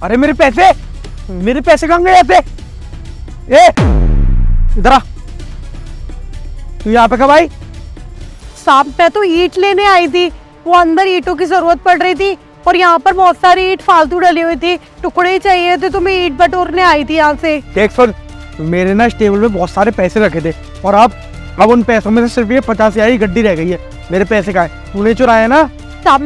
अरे मेरे पैसे कहाँ गए थे? ए इधर आ, तू यहाँ पे कब आई? साहब मैं तो ईंट लेने आई थी, वो अंदर ईंटों की जरूरत पड़ रही थी और यहाँ पर बहुत सारी ईंट फालतू डली हुई थी, टुकड़े ही चाहिए थे तो मैं ईंट बटोरने आई थी यहाँ से। देख सुन, मेरे ना इस टेबल में बहुत सारे पैसे रखे थे और अब उन पैसों में से सिर्फ ये 50 ही गड्डी रह गई है। मेरे पैसे कहाँ है? तूने चुराया ना? साहब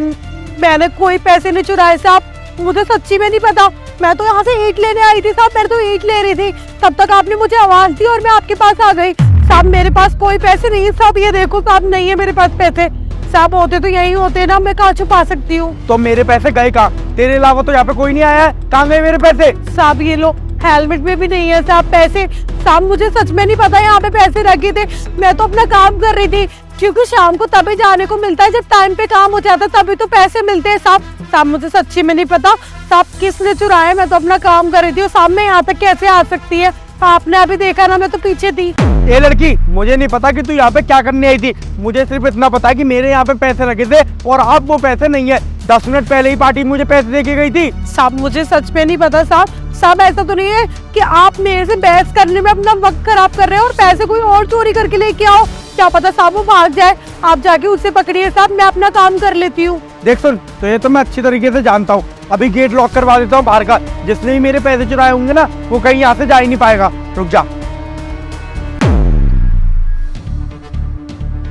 मैंने कोई पैसे नहीं चुराए साहब, मुझे सच्ची में नहीं पता। मैं तो यहाँ से ईंट लेने आई थी साहब, मैं तो ईंट ले रही थी, तब तक आपने मुझे आवाज दी और मैं आपके पास आ गई। साहब मेरे पास कोई पैसे नहीं है साहब, ये देखो साहब, नहीं है मेरे पास पैसे। साहब होते तो यही होते ना, मैं कहाँ छुपा सकती हूँ? तो मेरे पैसे गए कहाँ? तेरे अलावा तो यहाँ पे कोई नहीं आया है, कहाँ गए मेरे पैसे? साहब ये लो, हेलमेट में भी नहीं है साहब पैसे। साहब मुझे सच में नहीं पता यहाँ पे पैसे रखे थे, मैं तो अपना काम कर रही थी, क्योंकि शाम को तभी जाने को मिलता है जब टाइम पे काम हो जाता है, तभी तो पैसे मिलते हैं साहब। साहब मुझे सच्ची में नहीं पता साहब किसने चुराया, मैं तो अपना काम कर रही थी और सामने यहाँ तक कैसे आ सकती है? आपने अभी देखा ना, मैं तो पीछे थी। ये लड़की, मुझे नहीं पता कि तू यहाँ पे क्या करने आई थी, मुझे सिर्फ इतना पता है कि मेरे यहाँ पे पैसे रखे थे और अब वो पैसे नहीं है। 10 मिनट पहले ही पार्टी मुझे पैसे दे के गई थी। साहब मुझे सच में नहीं पता साहब। साहब ऐसा तो नहीं है कि आप मेरे से बहस करने में अपना वक्त खराब कर रहे हो और पैसे कोई और चोरी करके लेके आओ? क्या पता साहब वो भाग जाए, आप जाके उसे पकड़िए साहब, मैं अपना काम कर लेती हूँ। देख सुन, तो ये तो मैं अच्छी तरीके से जानता हूँ, अभी गेट लॉक करवा देता हूँ बाहर का। जिसने भी मेरे पैसे चुराए होंगे ना, वो कहीं यहाँ से जा ही नहीं पाएगा। रुक जा।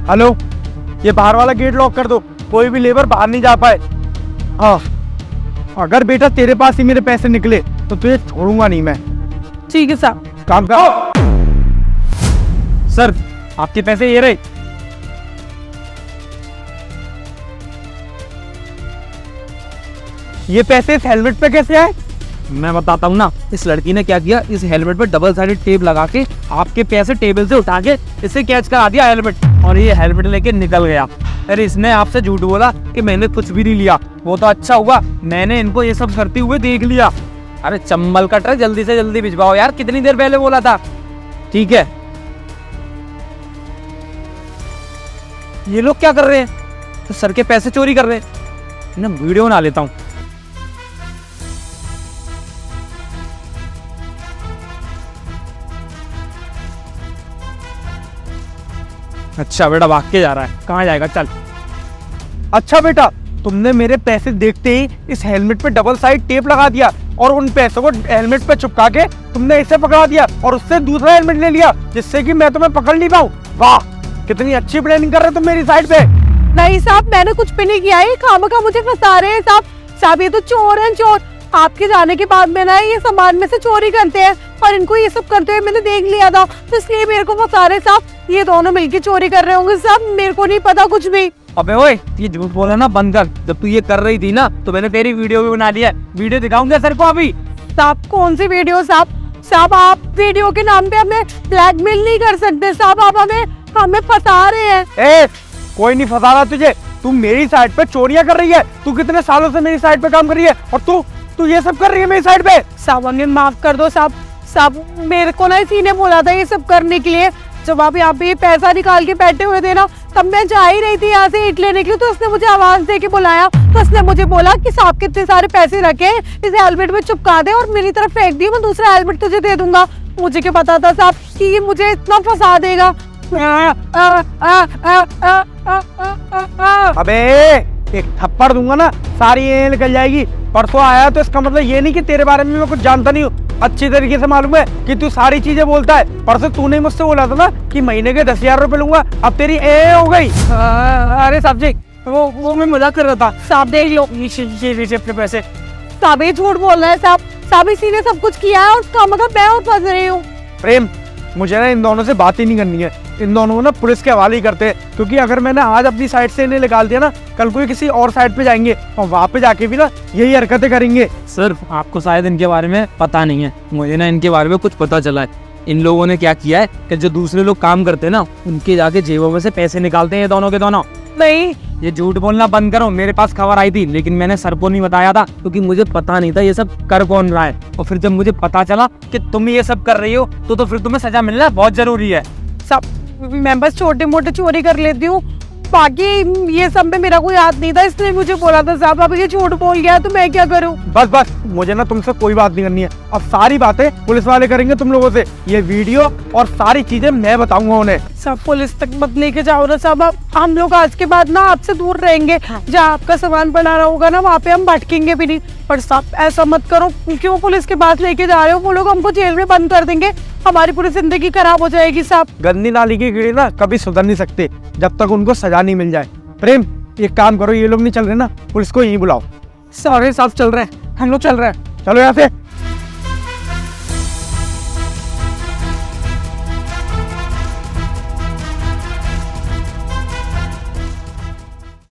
हेलो, ये बाहर वाला गेट लॉक कर दो, कोई भी लेबर बाहर नहीं जा पाए। हाँ, अगर बेटा तेरे पास ही मेरे पैसे निकले तो तुझे छोड़ूंगा नहीं मैं। ठीक है साहब। काम कर। सर आपके पैसे ये रहे। ये पैसे इस हेलमेट पे कैसे आए? मैं बताता हूँ ना, इस लड़की ने क्या किया, इस हेलमेट पर डबल साइडेड टेप लगा के आपके पैसे टेबल से उठा के इसे कैच करा दिया हेलमेट, और ये हेलमेट लेके निकल गया। अरे इसने आपसे झूठ बोला कि मैंने कुछ भी नहीं लिया। वो तो अच्छा हुआ मैंने इनको ये सब करते हुए देख लिया। अरे चंबल कट रहा, जल्दी से जल्दी भिजवाओ यार, कितनी देर पहले बोला था। ठीक है, ये लोग क्या कर रहे हैं? तो सर के पैसे चोरी कर रहे हैं ना। वीडियो बना लेता हूँ। अच्छा बेटा भाग के जा रहा है, कहाँ जाएगा? चल। अच्छा बेटा, तुमने मेरे पैसे देखते ही इस हेलमेट पे डबल साइड टेप लगा दिया और उन पैसों को हेलमेट पे चिपका के तुमने इसे पकड़ा दिया और उससे दूसरा हेलमेट ले लिया, जिससे कि मैं तुम्हें पकड़ नहीं पाऊँ। वाह, कितनी अच्छी प्लानिंग कर रहे हो तुम मेरी साइड पे। नहीं साहब, मैंने कुछ भी नहीं किया है, खामखा मुझे फंसा रहे हैं साहब। साहब ये तो चोर हैं चोर। आपके जाने के बाद में ना ये सामान में से चोरी करते हैं और इनको ये सब करते हुए मैंने देख लिया था, तो इसलिए मेरे को फंसा रहे साहब। ये दोनों मिलके चोरी कर रहे होंगे साहब, मेरे को नहीं पता कुछ भी। अबे ओए, ये झूठ बोला ना बंद कर। जब तू ये कर रही थी ना तो मैंने तेरी वीडियो भी बना लिया है, वीडियो दिखाऊंगा सर को अभी। साहब कौन सी वीडियो साहब? साहब आप वीडियो के नाम पे हमें ब्लैकमेल नहीं कर सकते साहब, आप हमें फंसा रहे हैं। ए, कोई नहीं फंसा रहा तुझे, तू मेरी साइड पे चोरियां कर रही है। तू कितने सालों से मेरी साइड पे काम कर रही है और तू ये सब कर रही है मेरी साइड पे। साहब हमें माफ कर दो साहब। साहब मेरे को ना इसी ने बोला था ये सब करने के लिए। जब आप यहाँ पे ये पैसा निकाल के बैठे हुए थे ना, तब मैं जा ही रही थी यहाँ से ईंट लेने के लिए, तो उसने मुझे आवाज दे के बुलाया। तो उसने मुझे बोला कि साहब कितने सारे पैसे रखे, इसे हेलमेट में चिपका दे और मेरी तरफ फेंक दिए, मैं दूसरा हेलमेट तुझे दे दूंगा। मुझे क्या पता था साहब कि ये मुझे इतना फंसा देगा। अबे एक थप्पड़ दूंगा ना, सारी ये निकल जाएगी। परसों आया तो इसका मतलब ये नहीं कि तेरे बारे में मैं कुछ जानता नहीं हूँ, अच्छी तरीके से मालूम है कि तू सारी चीजें बोलता है। परसों तूने मुझसे बोला था ना कि महीने के 10,000 रुपए लूंगा, अब तेरी ए हो गई। अरे साहब जी, वो मैं मजाक कर रहा था। साहब देख लो, ये अपने पैसे। साहब ये झूठ बोल रहा है साहब। साहब इसी ने सब कुछ किया है और उसका मतलब मैं और फंस रही हूँ। प्रेम, मुझे ना इन दोनों से बात ही नहीं करनी है। इन दोनों को ना पुलिस के हवाले ही करते हैं, क्योंकि अगर मैंने आज अपनी साइड से इन्हें निकाल दिया ना, कल कोई किसी और साइड पे जाएंगे और वहाँ पे जाके भी ना यही हरकतें करेंगे। सर आपको शायद इनके बारे में पता नहीं है, मुझे ना इनके बारे में कुछ पता चला है। इन लोगों ने क्या किया है कि जो दूसरे लोग काम करते हैं ना, उनके जाके जेबों में से पैसे निकालते हैं ये दोनों के दोनों। नहीं, ये झूठ बोलना बंद करो। मेरे पास खबर आई थी, लेकिन मैंने सर को नहीं बताया था क्योंकि मुझे पता नहीं था ये सब कर कौन रहा है। और फिर जब मुझे पता चला कि तुम ये सब कर रही हो तो फिर तुम्हें सजा मिलना बहुत जरूरी है। सब मैं बस छोटे मोटे चोरी कर लेती हूँ, बाकी ये सब में मेरा कोई हाथ नहीं था, इसलिए मुझे बोला था साहब। अब ये झूठ बोल गया तो मैं क्या करूं? बस बस, मुझे ना तुमसे कोई बात नहीं करनी है। अब सारी बातें पुलिस वाले करेंगे तुम लोगों से। ये वीडियो और सारी चीजें मैं बताऊंगा उन्हें। सब पुलिस तक मत लेके जाओ ना साहब। अब हम लोग आज के बाद ना आपसे दूर रहेंगे। जहाँ आपका सामान पड़ा रहा होगा ना, वहाँ पे हम भटकेंगे भी नहीं। पर साहब ऐसा मत करो, क्यों पुलिस के पास लेके जा रहे हो? वो लोग हमको जेल में बंद कर देंगे, हमारी पूरी जिंदगी खराब हो जाएगी साहब। गंदी नाली की कीड़े ना कभी सुधर नहीं सकते जब तक उनको सजा नहीं मिल जाए। प्रेम, एक काम करो, ये लोग नहीं चल रहे ना, पुलिस को यहीं बुलाओ। सॉरी साहब, चल रहे हैं हम लोग, चल रहे हैं। चलो यहाँ से।